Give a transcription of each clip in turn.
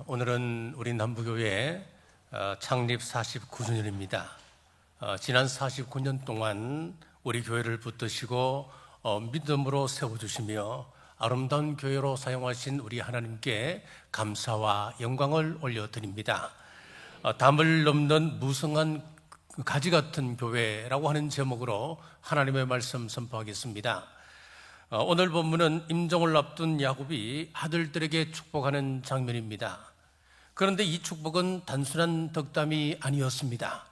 오늘은 우리 남부교회 창립 49주년입니다. 지난 49년 동안 우리 교회를 붙드시고 믿음으로 세워주시며 아름다운 교회로 사용하신 우리 하나님께 감사와 영광을 올려드립니다. 담을 넘는 무성한 가지 같은 교회라고 하는 제목으로 하나님의 말씀 선포하겠습니다. 오늘 본문은 임종을 앞둔 야곱이 아들들에게 축복하는 장면입니다. 그런데 이 축복은 단순한 덕담이 아니었습니다.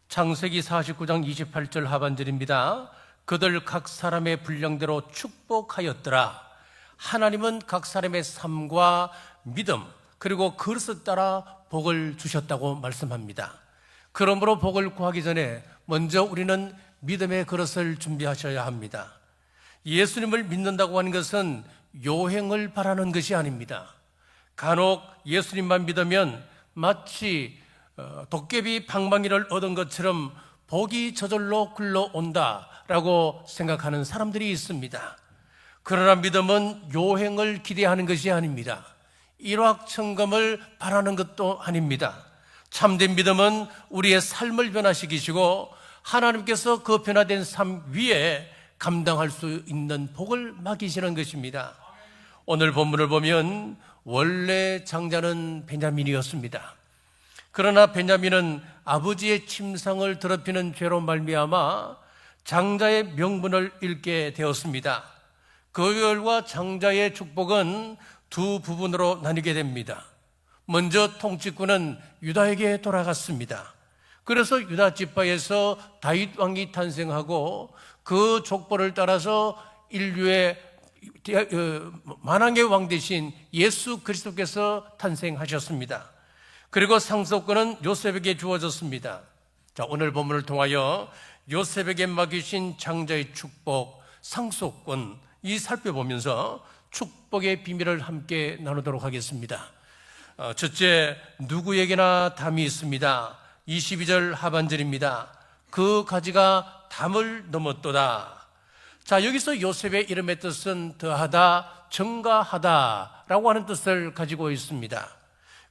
창세기 49장 28절 하반절입니다. 그들 각 사람의 분량대로 축복하였더라. 하나님은 각 사람의 삶과 믿음 그리고 그릇에 따라 복을 주셨다고 말씀합니다. 그러므로 복을 구하기 전에 먼저 우리는 믿음의 그릇을 준비하셔야 합니다. 예수님을 믿는다고 하는 것은 요행을 바라는 것이 아닙니다. 간혹 예수님만 믿으면 마치 도깨비 방망이를 얻은 것처럼 복이 저절로 굴러온다라고 생각하는 사람들이 있습니다. 그러나 믿음은 요행을 기대하는 것이 아닙니다. 일확천금을 바라는 것도 아닙니다. 참된 믿음은 우리의 삶을 변화시키시고 하나님께서 그 변화된 삶 위에 감당할 수 있는 복을 맡기시는 것입니다. 오늘 본문을 보면 원래 장자는 베냐민이었습니다. 그러나 베냐민은 아버지의 침상을 더럽히는 죄로 말미암아 장자의 명분을 잃게 되었습니다. 그 결과 장자의 축복은 두 부분으로 나뉘게 됩니다. 먼저 통치권은 유다에게 돌아갔습니다. 그래서 유다 지파에서 다윗 왕이 탄생하고 그 족보를 따라서 인류의 만왕의 왕 되신 예수 그리스도께서 탄생하셨습니다. 그리고 상속권은 요셉에게 주어졌습니다. 자, 오늘 본문을 통하여 요셉에게 맡기신 장자의 축복, 상속권 이 살펴보면서 축복의 비밀을 함께 나누도록 하겠습니다. 첫째, 누구에게나 담이 있습니다. 22절 하반절입니다. 그 가지가 담을 넘었도다. 자, 여기서 요셉의 이름의 뜻은 더하다, 증가하다라고 하는 뜻을 가지고 있습니다.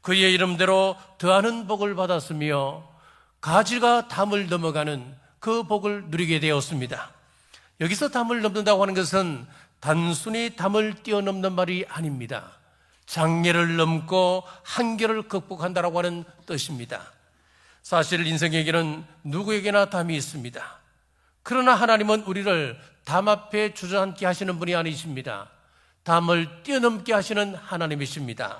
그의 이름대로 더하는 복을 받았으며 가지가 담을 넘어가는 그 복을 누리게 되었습니다. 여기서 담을 넘는다고 하는 것은 단순히 담을 뛰어넘는 말이 아닙니다. 장애를 넘고 한계를 극복한다라고 하는 뜻입니다. 사실 인생에게는 누구에게나 담이 있습니다. 그러나 하나님은 우리를 담 앞에 주저앉게 하시는 분이 아니십니다. 담을 뛰어넘게 하시는 하나님이십니다.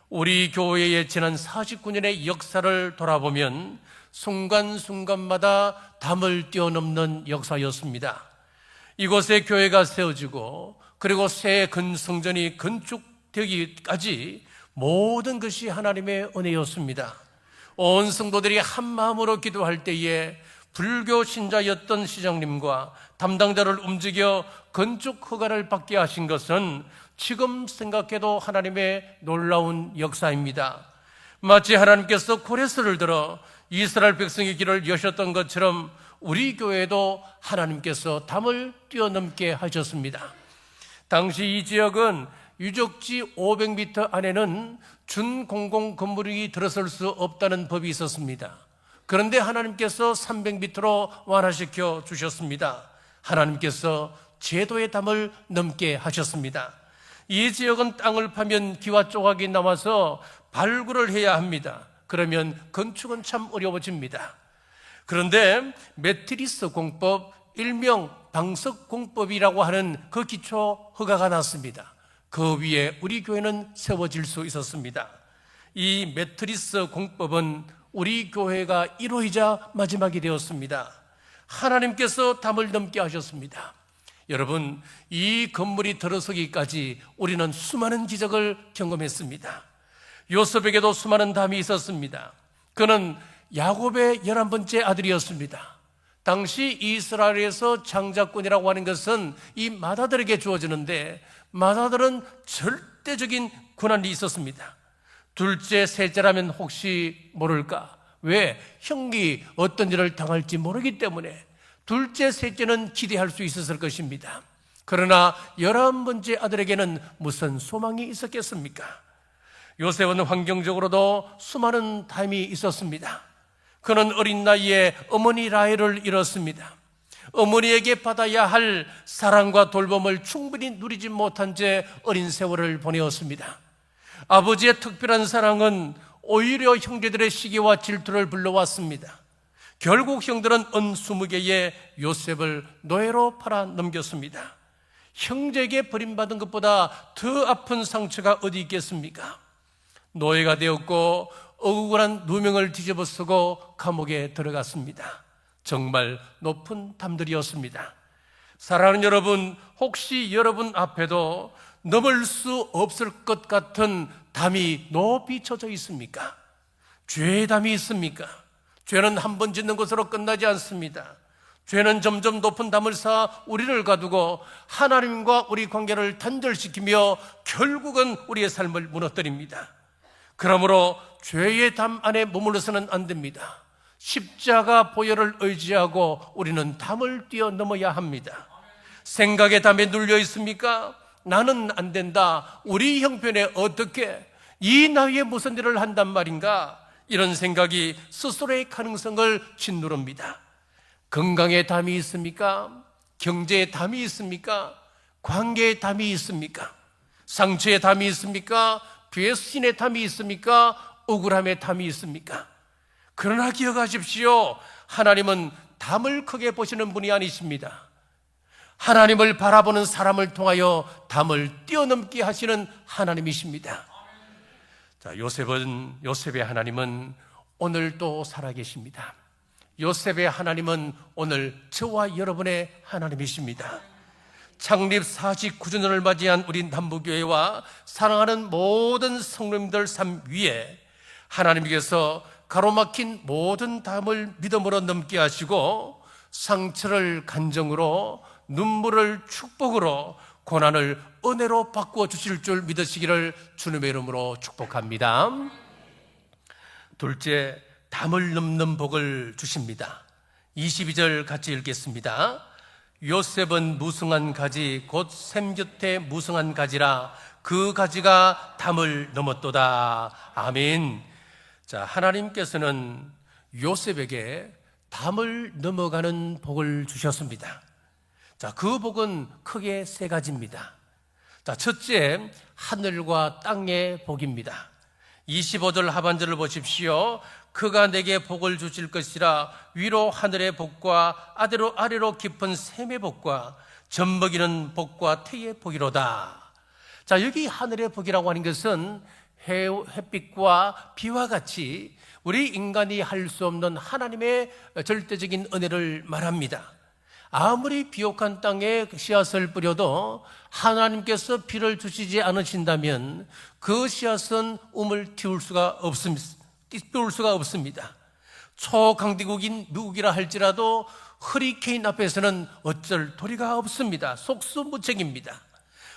우리 교회의 지난 49년의 역사를 돌아보면 순간순간마다 담을 뛰어넘는 역사였습니다. 이곳에 교회가 세워지고 그리고 새 근성전이 건축되기까지 모든 것이 하나님의 은혜였습니다. 온 성도들이 한 마음으로 기도할 때에 불교 신자였던 시장님과 담당자를 움직여 건축 허가를 받게 하신 것은 지금 생각해도 하나님의 놀라운 역사입니다. 마치 하나님께서 코레스를 들어 이스라엘 백성의 길을 여셨던 것처럼 우리 교회도 하나님께서 담을 뛰어넘게 하셨습니다. 당시 이 지역은 유적지 500m 안에는 준공공 건물이 들어설 수 없다는 법이 있었습니다. 그런데 하나님께서 300m로 완화시켜 주셨습니다. 하나님께서 제도의 담을 넘게 하셨습니다. 이 지역은 땅을 파면 기와 조각이 남아서 발굴을 해야 합니다. 그러면 건축은 참 어려워집니다. 그런데 매트리스 공법, 일명 방석 공법이라고 하는 그 기초 허가가 났습니다. 그 위에 우리 교회는 세워질 수 있었습니다. 이 매트리스 공법은 우리 교회가 1호이자 마지막이 되었습니다. 하나님께서 담을 넘게 하셨습니다. 여러분, 이 건물이 들어서기까지 우리는 수많은 기적을 경험했습니다. 요셉에게도 수많은 담이 있었습니다. 그는 야곱의 11번째 아들이었습니다. 당시 이스라엘에서 장자권이라고 하는 것은 이 맏아들에게 주어지는데 맏아들은 절대적인 권한이 있었습니다. 둘째, 셋째라면 혹시 모를까? 왜? 형이 어떤 일을 당할지 모르기 때문에 둘째, 셋째는 기대할 수 있었을 것입니다. 그러나 11번째 아들에게는 무슨 소망이 있었겠습니까? 요셉은 환경적으로도 수많은 담이 있었습니다. 그는 어린 나이에 어머니 라헬을 잃었습니다. 어머니에게 받아야 할 사랑과 돌봄을 충분히 누리지 못한 채 어린 세월을 보내었습니다. 아버지의 특별한 사랑은 오히려 형제들의 시기와 질투를 불러왔습니다. 결국 형들은 은 20개의 요셉을 노예로 팔아 넘겼습니다. 형제에게 버림받은 것보다 더 아픈 상처가 어디 있겠습니까? 노예가 되었고 억울한 누명을 뒤집어 쓰고 감옥에 들어갔습니다. 정말 높은 담들이었습니다. 사랑하는 여러분, 혹시 여러분 앞에도 넘을 수 없을 것 같은 담이 높이 쳐져 있습니까? 죄의 담이 있습니까? 죄는 한 번 짓는 것으로 끝나지 않습니다. 죄는 점점 높은 담을 쌓아 우리를 가두고 하나님과 우리 관계를 단절시키며 결국은 우리의 삶을 무너뜨립니다. 그러므로 죄의 담 안에 머물러서는 안 됩니다. 십자가 보혈을 의지하고 우리는 담을 뛰어넘어야 합니다. 생각의 담에 눌려 있습니까? 나는 안 된다. 우리 형편에 어떻게? 이 나이에 무슨 일을 한단 말인가? 이런 생각이 스스로의 가능성을 짓누릅니다. 건강의 담이 있습니까? 경제의 담이 있습니까? 관계의 담이 있습니까? 상처의 담이 있습니까? 배신의 담이 있습니까? 억울함의 담이 있습니까? 그러나 기억하십시오. 하나님은 담을 크게 보시는 분이 아니십니다. 하나님을 바라보는 사람을 통하여 담을 뛰어넘게 하시는 하나님이십니다. 자, 요셉의 하나님은 오늘 또 살아계십니다. 요셉의 하나님은 오늘 저와 여러분의 하나님이십니다. 창립 49주년을 맞이한 우리 남부교회와 사랑하는 모든 성도님들 삶 위에 하나님께서 가로막힌 모든 담을 믿음으로 넘게 하시고 상처를 간정으로, 눈물을 축복으로, 고난을 은혜로 바꾸어 주실 줄 믿으시기를 주님의 이름으로 축복합니다. 둘째, 담을 넘는 복을 주십니다. 22절 같이 읽겠습니다. 요셉은 무성한 가지 곧 샘 곁에 무성한 가지라 그 가지가 담을 넘었도다. 아멘. 자, 하나님께서는 요셉에게 담을 넘어가는 복을 주셨습니다. 자, 그 복은 크게 세 가지입니다. 자, 첫째, 하늘과 땅의 복입니다. 25절 하반절을 보십시오. 그가 내게 복을 주실 것이라 위로 하늘의 복과 아래로 깊은 샘의 복과 젖먹이는 복과 태의 복이로다. 자, 여기 하늘의 복이라고 하는 것은 햇빛과 비와 같이 우리 인간이 할 수 없는 하나님의 절대적인 은혜를 말합니다. 아무리 비옥한 땅에 씨앗을 뿌려도 하나님께서 비를 주시지 않으신다면 그 씨앗은 움을 띄울 수가 없습니다. 초강대국인 미국이라 할지라도 허리케인 앞에서는 어쩔 도리가 없습니다. 속수무책입니다.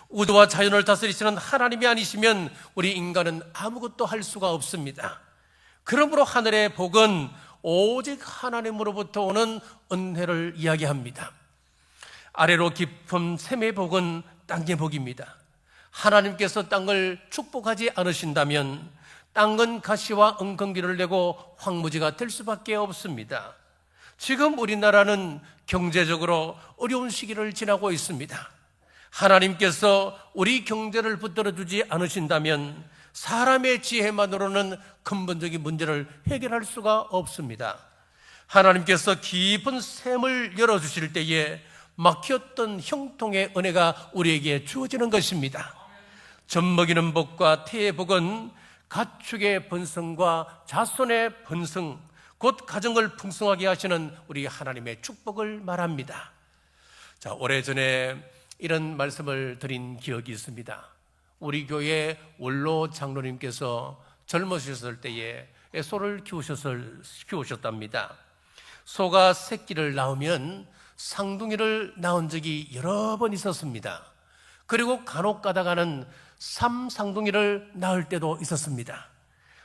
우주와 자연을 다스리시는 하나님이 아니시면 우리 인간은 아무것도 할 수가 없습니다. 그러므로 하늘의 복은 오직 하나님으로부터 오는 은혜를 이야기합니다. 아래로 깊은 샘의 복은 땅의 복입니다. 하나님께서 땅을 축복하지 않으신다면 땅은 가시와 엉겅퀴를 내고 황무지가 될 수밖에 없습니다. 지금 우리나라는 경제적으로 어려운 시기를 지나고 있습니다. 하나님께서 우리 경제를 붙들어 주지 않으신다면 사람의 지혜만으로는 근본적인 문제를 해결할 수가 없습니다. 하나님께서 깊은 샘을 열어주실 때에 막혔던 형통의 은혜가 우리에게 주어지는 것입니다. 젖먹이는 복과 태의 복은 가축의 번성과 자손의 번성, 곧 가정을 풍성하게 하시는 우리 하나님의 축복을 말합니다. 자, 오래전에 이런 말씀을 드린 기억이 있습니다. 우리 교회 원로 장로님께서 젊으셨을 때에 소를 키우셨답니다. 소가 새끼를 낳으면 쌍둥이를 낳은 적이 여러 번 있었습니다. 그리고 간혹 가다가는 삼쌍둥이를 낳을 때도 있었습니다.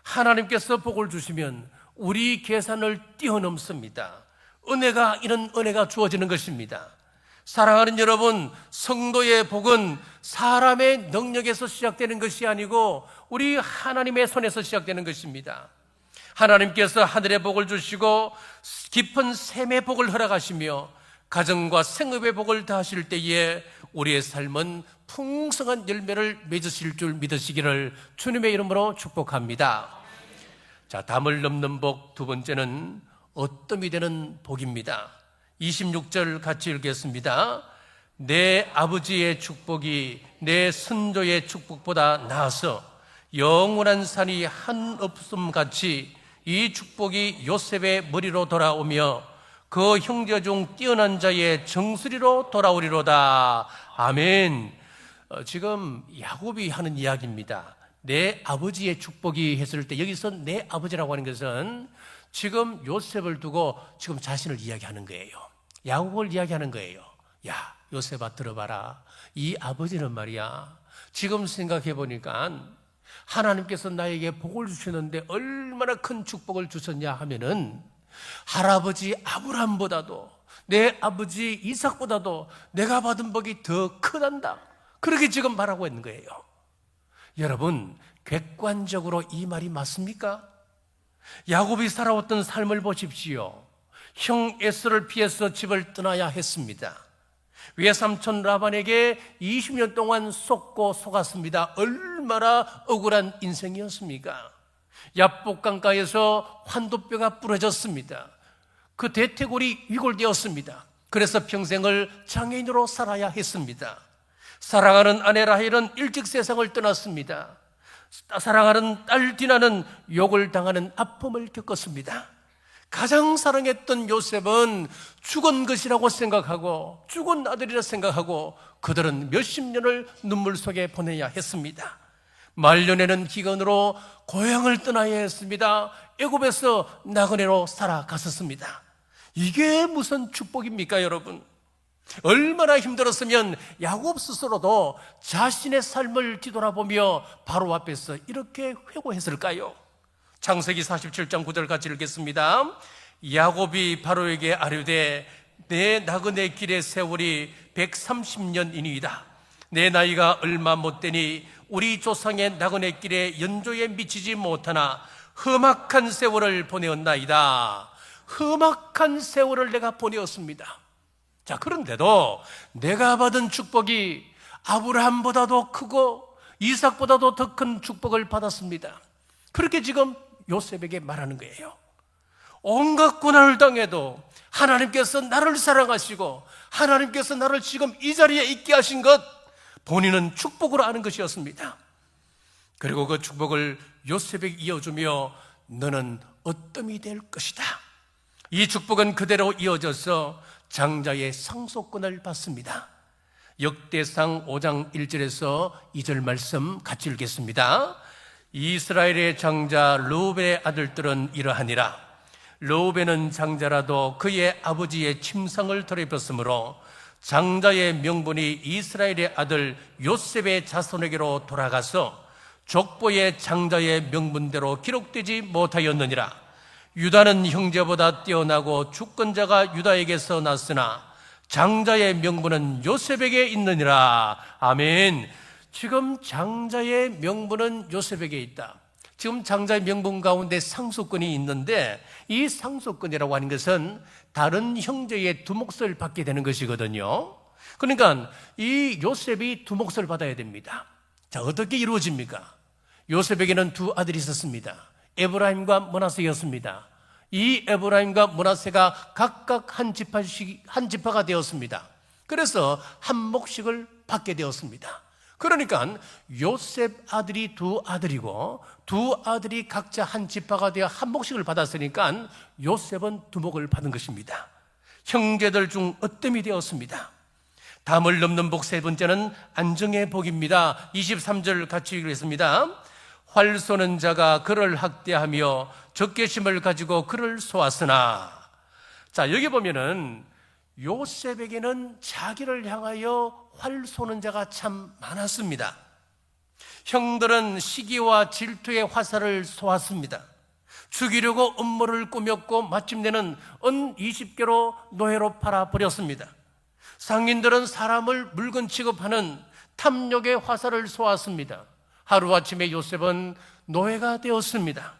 하나님께서 복을 주시면 우리 계산을 뛰어넘습니다. 이런 은혜가 주어지는 것입니다. 사랑하는 여러분, 성도의 복은 사람의 능력에서 시작되는 것이 아니고 우리 하나님의 손에서 시작되는 것입니다. 하나님께서 하늘의 복을 주시고 깊은 샘의 복을 허락하시며 가정과 생업의 복을 다하실 때에 우리의 삶은 풍성한 열매를 맺으실 줄 믿으시기를 주님의 이름으로 축복합니다. 자, 담을 넘는 복 두 번째는 어뜸이 되는 복입니다. 26절 같이 읽겠습니다. 내 아버지의 축복이 내 선조의 축복보다 나아서 영원한 산이 한없음 같이 이 축복이 요셉의 머리로 돌아오며 그 형제 중 뛰어난 자의 정수리로 돌아오리로다. 아멘. 지금 야곱이 하는 이야기입니다. 내 아버지의 축복이 했을 때 여기서 내 아버지라고 하는 것은 지금 요셉을 두고 지금 자신을 이야기하는 거예요. 야곱을 이야기하는 거예요. 야, 요셉아 들어봐라. 이 아버지는 말이야, 지금 생각해 보니까 하나님께서 나에게 복을 주셨는데 얼마나 큰 축복을 주셨냐 하면은 할아버지 아브라함보다도 내 아버지 이삭보다도 내가 받은 복이 더 크단다. 그렇게 지금 말하고 있는 거예요. 여러분, 객관적으로 이 말이 맞습니까? 야곱이 살아왔던 삶을 보십시오. 형 에서를 피해서 집을 떠나야 했습니다. 외삼촌 라반에게 20년 동안 속고 속았습니다. 얼마나 억울한 인생이었습니까? 야복 강가에서 환도뼈가 부러졌습니다. 그 대퇴골이 위골되었습니다. 그래서 평생을 장애인으로 살아야 했습니다. 사랑하는 아내 라헬은 일찍 세상을 떠났습니다. 사랑하는 딸 디나는 욕을 당하는 아픔을 겪었습니다. 가장 사랑했던 요셉은 죽은 것이라고 생각하고 죽은 아들이라 생각하고 그들은 몇십 년을 눈물 속에 보내야 했습니다. 말년에는 기근으로 고향을 떠나야 했습니다. 애굽에서 나그네로 살아갔었습니다. 이게 무슨 축복입니까, 여러분? 얼마나 힘들었으면 야곱 스스로도 자신의 삶을 뒤돌아보며 바로 앞에서 이렇게 회고했을까요? 창세기 47장 9절 같이 읽겠습니다. 야곱이 바로에게 아뢰되 내 나그네 길의 세월이 130년이니이다. 내 나이가 얼마 못 되니 우리 조상의 나그네 길에 연조에 미치지 못하나 험악한 세월을 보내었나이다. 험악한 세월을 내가 보내었습니다. 자, 그런데도 내가 받은 축복이 아브라함보다도 크고 이삭보다도 더 큰 축복을 받았습니다. 그렇게 지금 요셉에게 말하는 거예요. 온갖 고난을 당해도 하나님께서 나를 사랑하시고 하나님께서 나를 지금 이 자리에 있게 하신 것, 본인은 축복으로 아는 것이었습니다. 그리고 그 축복을 요셉에게 이어주며 너는 어뜸이 될 것이다. 이 축복은 그대로 이어져서 장자의 상속권을 받습니다. 역대상 5장 1절에서 2절 말씀 같이 읽겠습니다. 이스라엘의 장자 르우벤의 아들들은 이러하니라. 르우벤은 장자라도 그의 아버지의 침상을 더럽혔으므로 장자의 명분이 이스라엘의 아들 요셉의 자손에게로 돌아가서 족보의 장자의 명분대로 기록되지 못하였느니라. 유다는 형제보다 뛰어나고 주권자가 유다에게서 났으나 장자의 명분은 요셉에게 있느니라. 아멘. 지금 장자의 명분은 요셉에게 있다. 지금 장자의 명분 가운데 상속권이 있는데 이 상속권이라고 하는 것은 다른 형제의 두 몫을 받게 되는 것이거든요. 그러니까 이 요셉이 두 몫을 받아야 됩니다. 자, 어떻게 이루어집니까? 요셉에게는 두 아들이 있었습니다. 에브라임과 므낫세였습니다. 이 에브라임과 므낫세가 각각 한 지파가 되었습니다. 그래서 한 몫씩을 받게 되었습니다. 그러니까 요셉 아들이 두 아들이고 두 아들이 각자 한 지파가 되어 한 몫씩을 받았으니까 요셉은 두 몫을 받은 것입니다. 형제들 중 어뜸이 되었습니다. 담을 넘는 복 세 번째는 안정의 복입니다. 23절 같이 읽겠습니다. 활 쏘는 자가 그를 학대하며 적개심을 가지고 그를 쏘았으나. 자, 여기 보면은 요셉에게는 자기를 향하여 활 쏘는 자가 참 많았습니다. 형들은 시기와 질투의 화살을 쏘았습니다. 죽이려고 음모를 꾸몄고 마침내는 은 20개로 노예로 팔아버렸습니다. 상인들은 사람을 물건 취급하는 탐욕의 화살을 쏘았습니다. 하루아침에 요셉은 노예가 되었습니다.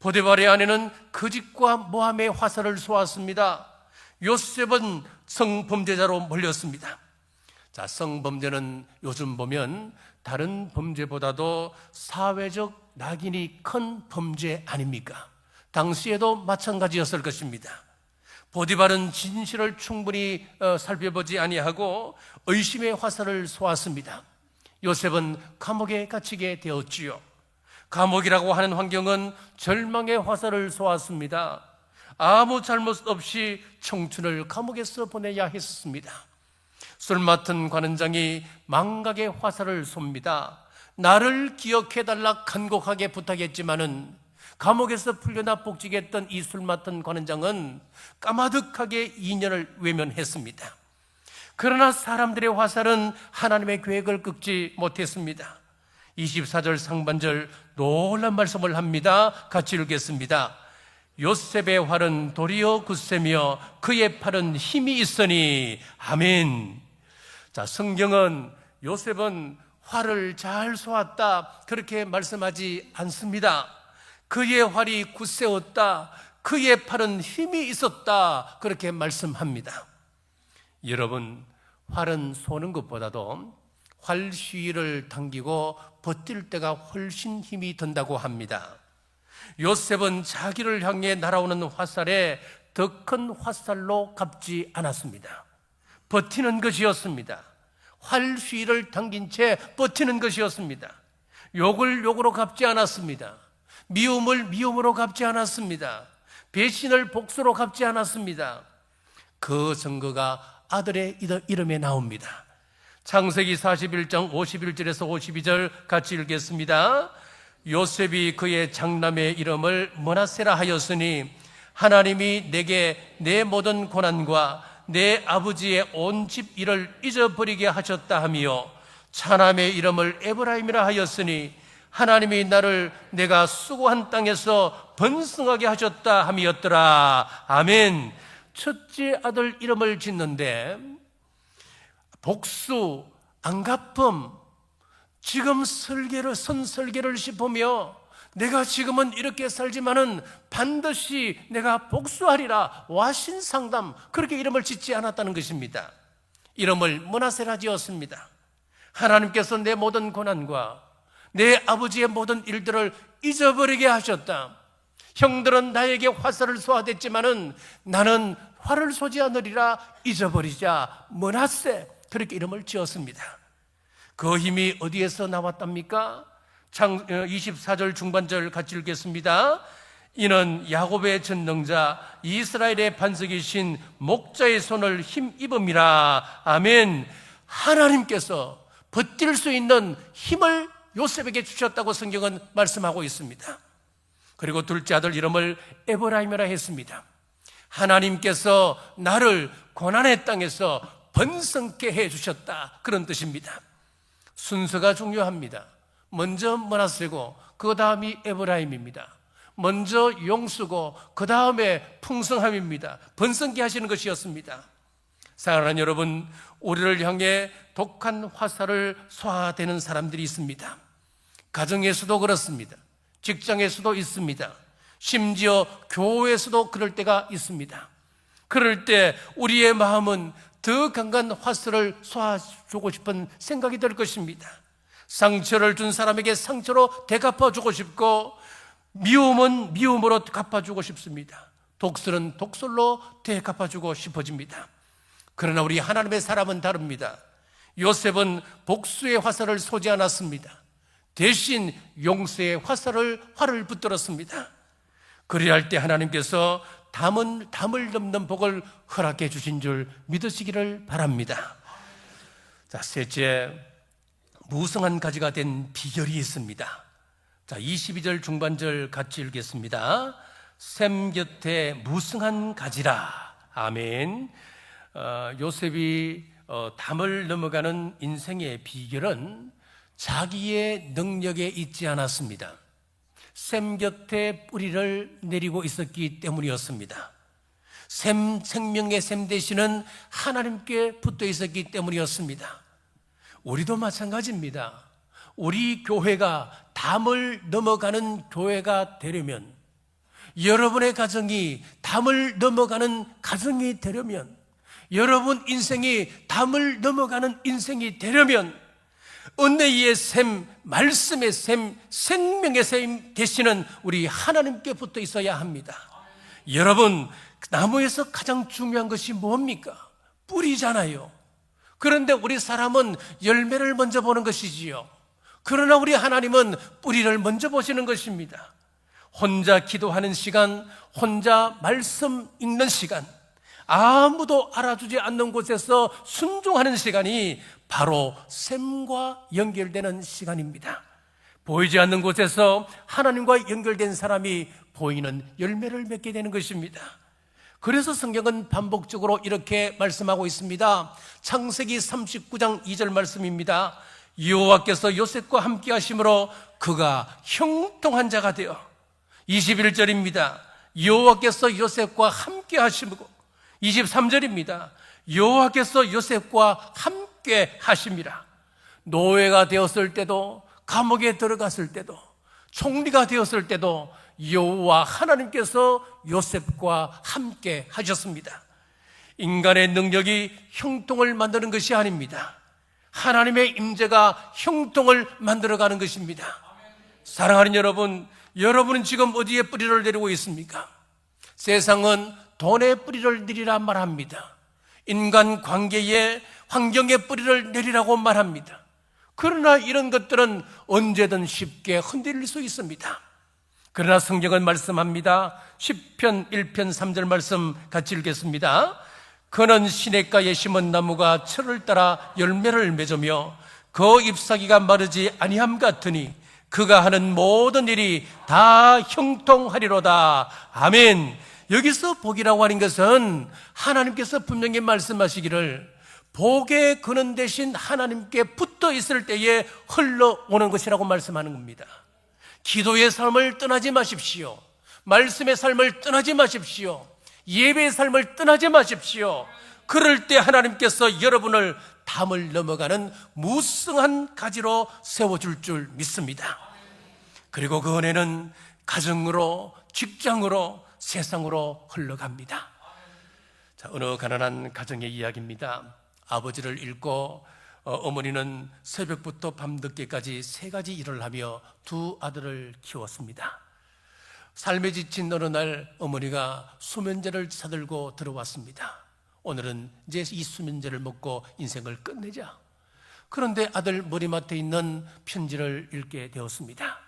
보디발의 아내는 거짓과 모함의 화살을 쏘았습니다. 요셉은 성범죄자로 몰렸습니다. 자, 성범죄는 요즘 보면 다른 범죄보다도 사회적 낙인이 큰 범죄 아닙니까? 당시에도 마찬가지였을 것입니다. 보디발은 진실을 충분히 살펴보지 아니하고 의심의 화살을 쏘았습니다. 요셉은 감옥에 갇히게 되었지요. 감옥이라고 하는 환경은 절망의 화살을 쏘았습니다. 아무 잘못 없이 청춘을 감옥에서 보내야 했습니다. 술 맡은 관원장이 망각의 화살을 쏩니다. 나를 기억해달라 간곡하게 부탁했지만은 감옥에서 풀려나 복직했던 이 술 맡은 관원장은 까마득하게 2년을 외면했습니다. 그러나 사람들의 화살은 하나님의 계획을 꺾지 못했습니다. 24절 상반절 놀란 말씀을 합니다. 같이 읽겠습니다. 요셉의 활은 도리어 굳세며 그의 팔은 힘이 있으니 아멘. 자, 성경은 요셉은 활을 잘 쏘았다 그렇게 말씀하지 않습니다. 그의 활이 굳세었다, 그의 팔은 힘이 있었다 그렇게 말씀합니다. 여러분, 활은 쏘는 것보다도 활쉬를 당기고 버틸 때가 훨씬 힘이 든다고 합니다. 요셉은 자기를 향해 날아오는 화살에 더 큰 화살로 갚지 않았습니다. 버티는 것이었습니다. 활쉬를 당긴 채 버티는 것이었습니다. 욕을 욕으로 갚지 않았습니다. 미움을 미움으로 갚지 않았습니다. 배신을 복수로 갚지 않았습니다. 그 증거가 아들의 이름에 나옵니다. 창세기 41장 51절에서 52절 같이 읽겠습니다. 요셉이 그의 장남의 이름을 므낫세라 하였으니 하나님이 내게 내 모든 고난과 내 아버지의 온 집 일을 잊어버리게 하셨다 하며 차남의 이름을 에브라임이라 하였으니 하나님이 나를 내가 수고한 땅에서 번성하게 하셨다 함이었더라. 아멘. 첫째 아들 이름을 짓는데 복수, 안갚음, 지금 설계를 씹으며 내가 지금은 이렇게 살지만은 반드시 내가 복수하리라 와신상담 그렇게 이름을 짓지 않았다는 것입니다. 이름을 므낫세라 지었습니다. 하나님께서 내 모든 고난과 내 아버지의 모든 일들을 잊어버리게 하셨다. 형들은 나에게 화살을 쏘아댔지만은 나는 활을 쏘지 않으리라 잊어버리자 므낫세 그렇게 이름을 지었습니다. 그 힘이 어디에서 나왔답니까? 24절 중반절 같이 읽겠습니다. 이는 야곱의 전능자 이스라엘의 반석이신 목자의 손을 힘입음이라. 아멘. 하나님께서 버틸 수 있는 힘을 요셉에게 주셨다고 성경은 말씀하고 있습니다. 그리고 둘째 아들 이름을 에브라임이라 했습니다. 하나님께서 나를 고난의 땅에서 번성케 해주셨다 그런 뜻입니다. 순서가 중요합니다. 먼저 므낫세고 그 다음이 에브라임입니다. 먼저 용수고 그 다음에 풍성함입니다. 번성케 하시는 것이었습니다. 사랑하는 여러분, 우리를 향해 독한 화살을 쏘아대는 사람들이 있습니다. 가정에서도 그렇습니다. 직장에서도 있습니다. 심지어 교회에서도 그럴 때가 있습니다. 그럴 때 우리의 마음은 더 강한 화살을 쏘아주고 싶은 생각이 들 것입니다. 상처를 준 사람에게 상처로 되갚아주고 싶고 미움은 미움으로 갚아주고 싶습니다. 독설은 독설로 되갚아주고 싶어집니다. 그러나 우리 하나님의 사람은 다릅니다. 요셉은 복수의 화살을 쏘지 않았습니다. 대신 용서의 활을 붙들었습니다. 그리할 때 하나님께서 담을 넘는 복을 허락해 주신 줄 믿으시기를 바랍니다. 자, 셋째, 무성한 가지가 된 비결이 있습니다. 자, 22절 중반절 같이 읽겠습니다. 샘 곁에 무성한 가지라. 아멘. 요셉이 담을 넘어가는 인생의 비결은 자기의 능력에 있지 않았습니다. 샘 곁에 뿌리를 내리고 있었기 때문이었습니다. 샘, 생명의 샘 되시는 하나님께 붙어 있었기 때문이었습니다. 우리도 마찬가지입니다. 우리 교회가 담을 넘어가는 교회가 되려면, 여러분의 가정이 담을 넘어가는 가정이 되려면, 여러분 인생이 담을 넘어가는 인생이 되려면 은혜의 샘, 말씀의 샘, 생명의 샘 되시는 우리 하나님께 붙어 있어야 합니다. 여러분, 나무에서 가장 중요한 것이 뭡니까? 뿌리잖아요. 그런데 우리 사람은 열매를 먼저 보는 것이지요. 그러나 우리 하나님은 뿌리를 먼저 보시는 것입니다. 혼자 기도하는 시간, 혼자 말씀 읽는 시간, 아무도 알아주지 않는 곳에서 순종하는 시간이 바로 샘과 연결되는 시간입니다. 보이지 않는 곳에서 하나님과 연결된 사람이 보이는 열매를 맺게 되는 것입니다. 그래서 성경은 반복적으로 이렇게 말씀하고 있습니다. 창세기 39장 2절 말씀입니다. 여호와께서 요셉과 함께 하심으로 그가 형통한 자가 되어, 21절입니다. 여호와께서 요셉과 함께 하심으로, 23절입니다. 여호와께서 요셉과 함께 하심이라. 노예가 되었을 때도, 감옥에 들어갔을 때도, 총리가 되었을 때도 여호와 하나님께서 요셉과 함께 하셨습니다. 인간의 능력이 형통을 만드는 것이 아닙니다. 하나님의 임재가 형통을 만들어가는 것입니다. 사랑하는 여러분, 여러분은 지금 어디에 뿌리를 내리고 있습니까? 세상은 돈에 뿌리를 내리라 말합니다. 인간 관계에, 환경에 뿌리를 내리라고 말합니다. 그러나 이런 것들은 언제든 쉽게 흔들릴 수 있습니다. 그러나 성경은 말씀합니다. 시편 1편 3절 말씀 같이 읽겠습니다. 그는 시냇가에 심은 나무가 철을 따라 열매를 맺으며 그 잎사귀가 마르지 아니함 같으니 그가 하는 모든 일이 다 형통하리로다. 아멘. 여기서 복이라고 하는 것은 하나님께서 분명히 말씀하시기를 복의 근원 대신 하나님께 붙어 있을 때에 흘러오는 것이라고 말씀하는 겁니다. 기도의 삶을 떠나지 마십시오. 말씀의 삶을 떠나지 마십시오. 예배의 삶을 떠나지 마십시오. 그럴 때 하나님께서 여러분을 담을 넘어가는 무성한 가지로 세워줄 줄 믿습니다. 그리고 그 은혜는 가정으로, 직장으로, 세상으로 흘러갑니다. 자, 어느 가난한 가정의 이야기입니다. 아버지를 잃고 어머니는 새벽부터 밤늦게까지 3가지 일을 하며 2 아들을 키웠습니다. 삶에 지친 어느 날 어머니가 수면제를 사들고 들어왔습니다. 오늘은 이제 이 수면제를 먹고 인생을 끝내자. 그런데 아들 머리맡에 있는 편지를 읽게 되었습니다.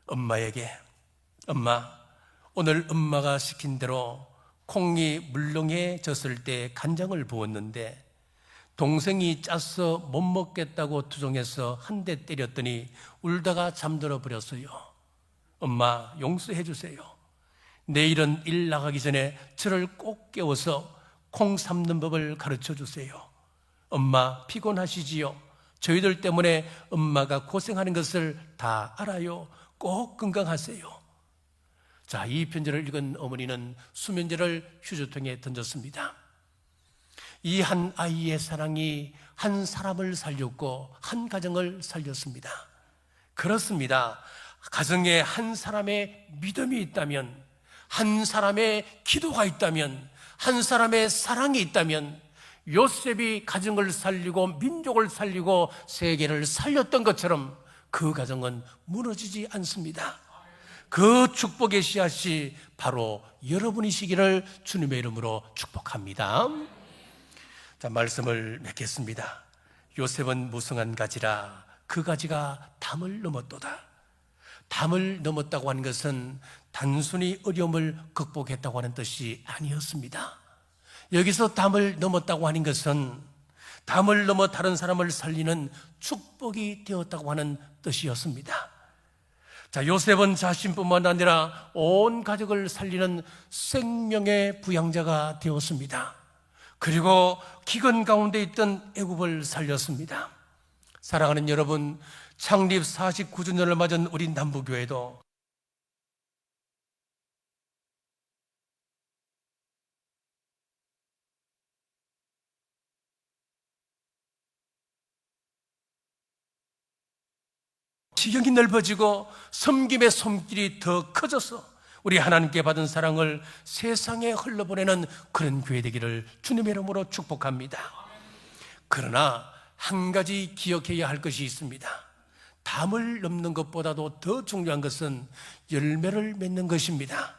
엄마에게, 엄마, 오늘 엄마가 시킨 대로 콩이 물렁해 졌을 때 간장을 부었는데 동생이 짜서 못 먹겠다고 투정해서 한 대 때렸더니 울다가 잠들어 버렸어요. 엄마, 용서해 주세요. 내일은 일 나가기 전에 저를 꼭 깨워서 콩 삶는 법을 가르쳐 주세요. 엄마, 피곤하시지요? 저희들 때문에 엄마가 고생하는 것을 다 알아요. 꼭 건강하세요. 자, 이 편지를 읽은 어머니는 수면제를 휴지통에 던졌습니다. 이 한 아이의 사랑이 한 사람을 살렸고 한 가정을 살렸습니다. 그렇습니다. 가정에 한 사람의 믿음이 있다면, 한 사람의 기도가 있다면, 한 사람의 사랑이 있다면 요셉이 가정을 살리고 민족을 살리고 세계를 살렸던 것처럼 그 가정은 무너지지 않습니다. 그 축복의 씨앗이 바로 여러분이시기를 주님의 이름으로 축복합니다. 자, 말씀을 맺겠습니다. 요셉은 무성한 가지라 그 가지가 담을 넘었도다. 담을 넘었다고 하는 것은 단순히 어려움을 극복했다고 하는 뜻이 아니었습니다. 여기서 담을 넘었다고 하는 것은 담을 넘어 다른 사람을 살리는 축복이 되었다고 하는 뜻이었습니다. 자, 요셉은 자신뿐만 아니라 온 가족을 살리는 생명의 부양자가 되었습니다. 그리고 기근 가운데 있던 애굽을 살렸습니다. 사랑하는 여러분, 창립 49주년을 맞은 우리 남부교회도 지경이 넓어지고 섬김의 손길이 더 커져서 우리 하나님께 받은 사랑을 세상에 흘러보내는 그런 교회 되기를 주님의 이름으로 축복합니다. 그러나 한 가지 기억해야 할 것이 있습니다. 담을 넘는 것보다도 더 중요한 것은 열매를 맺는 것입니다.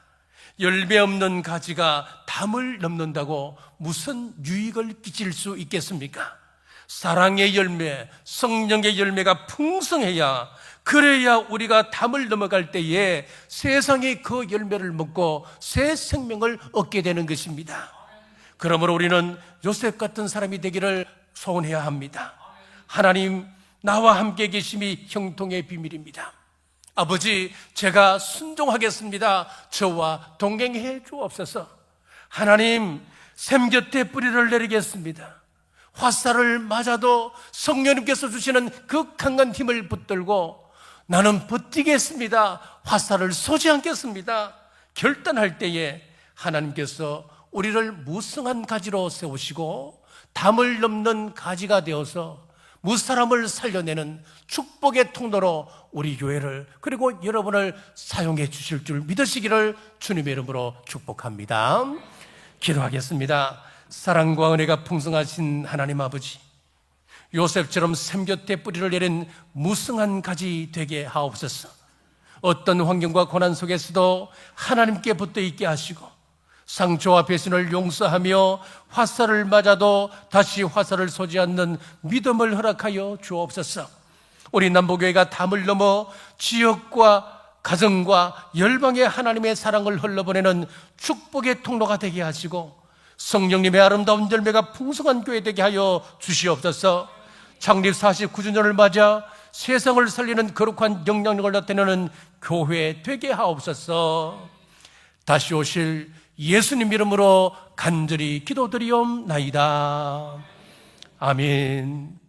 열매 없는 가지가 담을 넘는다고 무슨 유익을 끼칠 수 있겠습니까? 사랑의 열매, 성령의 열매가 풍성해야, 그래야 우리가 담을 넘어갈 때에 세상이 그 열매를 먹고 새 생명을 얻게 되는 것입니다. 그러므로 우리는 요셉 같은 사람이 되기를 소원해야 합니다. 하나님, 나와 함께 계심이 형통의 비밀입니다. 아버지, 제가 순종하겠습니다. 저와 동행해 주옵소서. 하나님, 샘 곁에 뿌리를 내리겠습니다. 화살을 맞아도 성령님께서 주시는 그 강한 힘을 붙들고 나는 버티겠습니다. 화살을 쏘지 않겠습니다. 결단할 때에 하나님께서 우리를 무성한 가지로 세우시고 담을 넘는 가지가 되어서 무사람을 살려내는 축복의 통로로 우리 교회를, 그리고 여러분을 사용해 주실 줄 믿으시기를 주님의 이름으로 축복합니다. 기도하겠습니다. 사랑과 은혜가 풍성하신 하나님 아버지, 요셉처럼 샘 곁에 뿌리를 내린 무성한 가지 되게 하옵소서. 어떤 환경과 고난 속에서도 하나님께 붙어 있게 하시고 상처와 배신을 용서하며 화살을 맞아도 다시 화살을 쏘지 않는 믿음을 허락하여 주옵소서. 우리 남부교회가 담을 넘어 지역과 가정과 열방의 하나님의 사랑을 흘러보내는 축복의 통로가 되게 하시고 성령님의 아름다운 열매가 풍성한 교회 되게 하여 주시옵소서. 창립 49주년을 맞아 세상을 살리는 거룩한 영향력을 나타내는 교회 되게 하옵소서. 다시 오실 예수님 이름으로 간절히 기도드리옵나이다. 아멘.